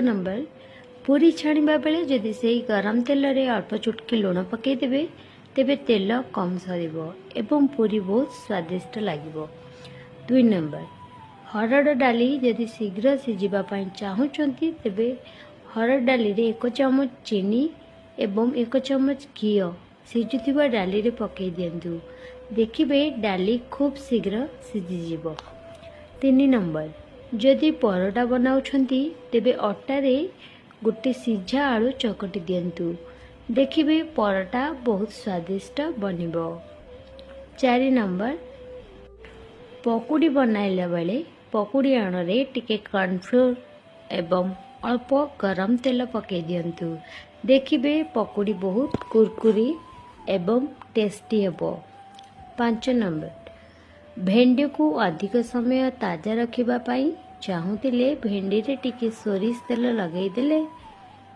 Number पूरी छाणिबा बेले जदि से गरम तेल रे अल्प चुटकी लुण पकईदेवे तेबे तेल कम सरिबो एवं पूरी बहुत स्वादिष्ट लागिबो। 2 नंबर हरड़ डाली जदि शीघ्र सिझिबा पई चाहुचंती तेबे हरड़ डाली रे 1 चमच चीनी एवं 1 चमच घी सिझुथिबा डाली रे पकई दियंतु। देखिबे डाली खूब शीघ्र सिझिजिबो। 3 नंबर जदि परोटा बनाउछंती तेबे अटा रे गोटे सिझा आलू चकटी दियंतु। देखिबे परोटा बहुत स्वादिष्ट बनिबो। 4 नंबर पकुड़ी बनाइला बेले पकुड़ी आणरे टिके कॉर्नफ्लोर एवं अल्प गरम तेल पकई दियंतु। देखिबे पकुड़ी बहुत कुरकुरी एवं टेस्टी हेबो। 5 नंबर भेंडी को अधिक समय ताजा रखिबा पाई चाहूतिले भेंडी रे टिके सोरिष तेल लगई देले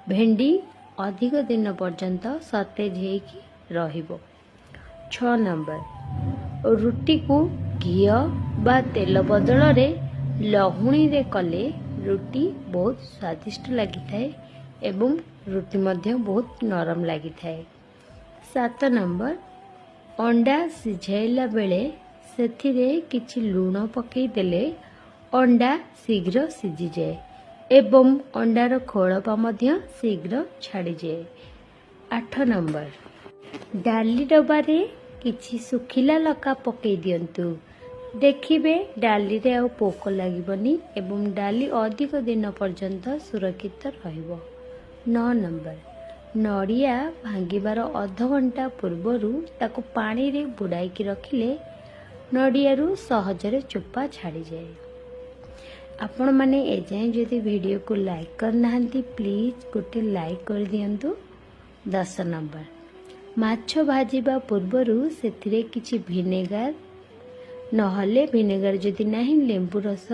भेंडी अधिक दिन पर्यंत सतेज हेकी रहिबो। 6 नंबर रुटी को घी बा तेल बदल रे लहुणी रे कले रुटी बहुत स्वादिष्ट लगी थाए एवं रुटी मध्य बहुत नरम लगी थाए। 7 नंबर अंडा सिझाइला बेले सेथिरे किछि लूण पकई देले अंडा शीघ्र सिझी जाए एवं अंडार खोलपा मध्य शीघ्र छाड़ी जाए। 8 नंबर डाली डबारे किछि सुखिला लका पकई दियंतु। देखिबे डाली रे आ पोक लागिबनी एवं डाली अधिक दिन पर्यंत सुरक्षित रहिबो। 9 नंबर नड़िया भांगिबार अध घंटा पूर्वरु ताको पानी रे बुड़ाईकी रखिले नड़ियारू सहजरे चोपा छाड़ी जाए। आपण माने एजाएं जदि वीडियो को लाइक करना प्लीज गोटे लाइक कर दियंतु। 10 नंबर माछ भाजिबा पूर्वरु सेथिरे किछि विनेगार नहले विनेगार जदि नहीं लेंबू रस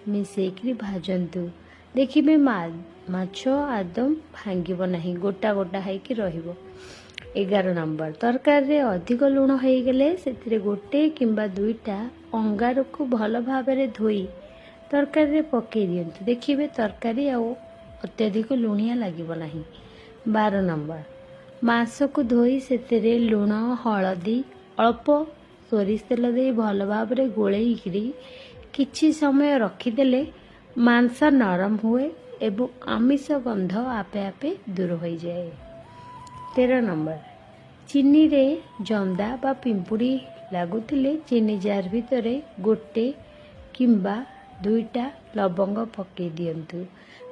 मिसेकरी भाजंतु। देखिबे माछ आदम भांगिबो नहीं गोटा गोटा हैकी रहिबो। 11 नंबर तरकारी रे अधिक लूण हो गले सेथिरे गोटे किंबा दुईटा अंगार को भल भाबरे धोई तरकारी रे पकई दियंतु। देखिबे तरकारी आ अत्यधिक लुणिया लागिबो नहीं। 12 नंबर मांस को धोई सेथिरे लूण हलदी अल्प सोरिष तेल दे भल भाबरे गोळेईकरी किछि समय रखिदेले मांस नरम हुए एवं आमिष गंध आपे आपे दूर हो जाए। 13 नंबर चीनी रे जंदा बा पिंपुड़ी लागुतिले चीनी जार भितरे गोटे किंबा दुईटा लवंग पकई दियंतु।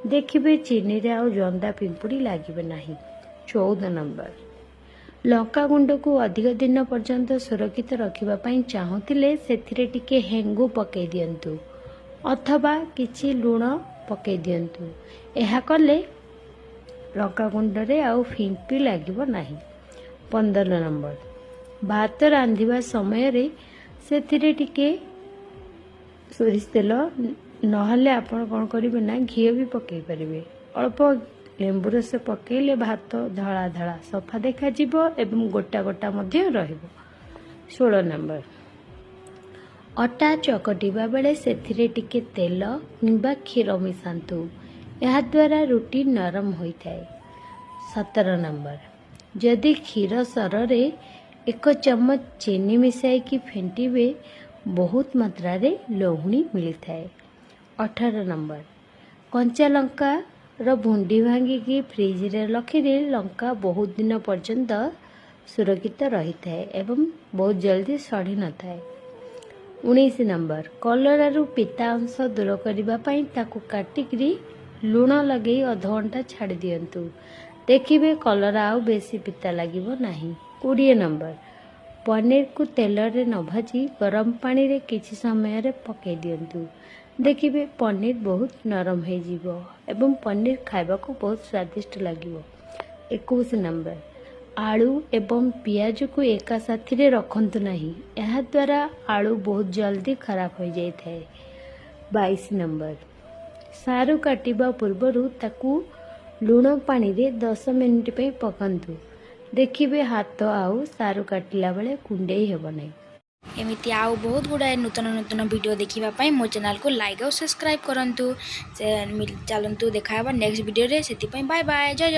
देखिबे चीनी रे आउ जंदा पिंपुड़ी लागिबे नाही। 14 नंबर लंका गुंड को अधिक दिन पर्यंत सुरक्षित रखिबा पई चाहूतिले सेथिरे टिके हेंगु पकई दियंतु अथवा किछि लूण पकई दियंतु। एहा कले लंका गुंड रे आउ फिंपी लागिबो नाही। 15 नंबर भात रांधिबा समय रे सेथिरे टिके सोरिष तेल नहले आपण कौन करेंगे ना घी भी पकई पारे अल्प लेंबू रस पकईले भात धड़ा धड़ा सफा देखा एवं गोटा गोटा मध्य रहिबो। 16 नंबर अटा चकटिबा बेले सेथिरे टिके तेल किंबा क्षीर मिसांतु यह द्वारा रुटी नरम होइथाए। 17 नंबर जदि क्षीर सରରେ 1 चम्मच चीनी मिसाई की फेंटिबे बहुत मात्रा रे लहुणी मिलता है। 18 नंबर कंचा लंका रो भुंडी भांगी की फ्रिज रे रखिले लंका बहुत दिन पर्यंत सुरक्षित रही थाए एवं बहुत जल्दी सड़ी न थाए। 19 नंबर कलरारू पिता अंश दूर करबा पई ताकू काटिकरी लूण लगई अध घंटा छाड़ी दियंतु। देखिबे कलरा आउ बेसी पिता लागिबो नाही। 20 नंबर पनीर को तेल रे न भाजी गरम पानी रे किछि समय रे पकई दियंतु। देखिबे पनीर बहुत नरम हो जिवो एवं पनीर खाइबा को बहुत स्वादिष्ट लागिवो। 21 नंबर आलू एवं पियाज को एका साथी रे रखंतु नहीं यह द्वारा आलू बहुत जल्दी खराब हो जाए थाए। 22 नंबर सारू काटिबा पूर्वरु ताकू लूण पानी रे 10 मिनिट पे पकंतु। देखिबे हाथ आउ सारू काटिला बेले कुंडेई हेबो नहीं। एमती आउ बहुत गुड़ाए नूतन नूतन वीडियो देखा मो चैनल को लाइक और सब्सक्राइब करूँ चलतु देखा नेक्स्ट वीडियो रे से बाय बाय जय जय।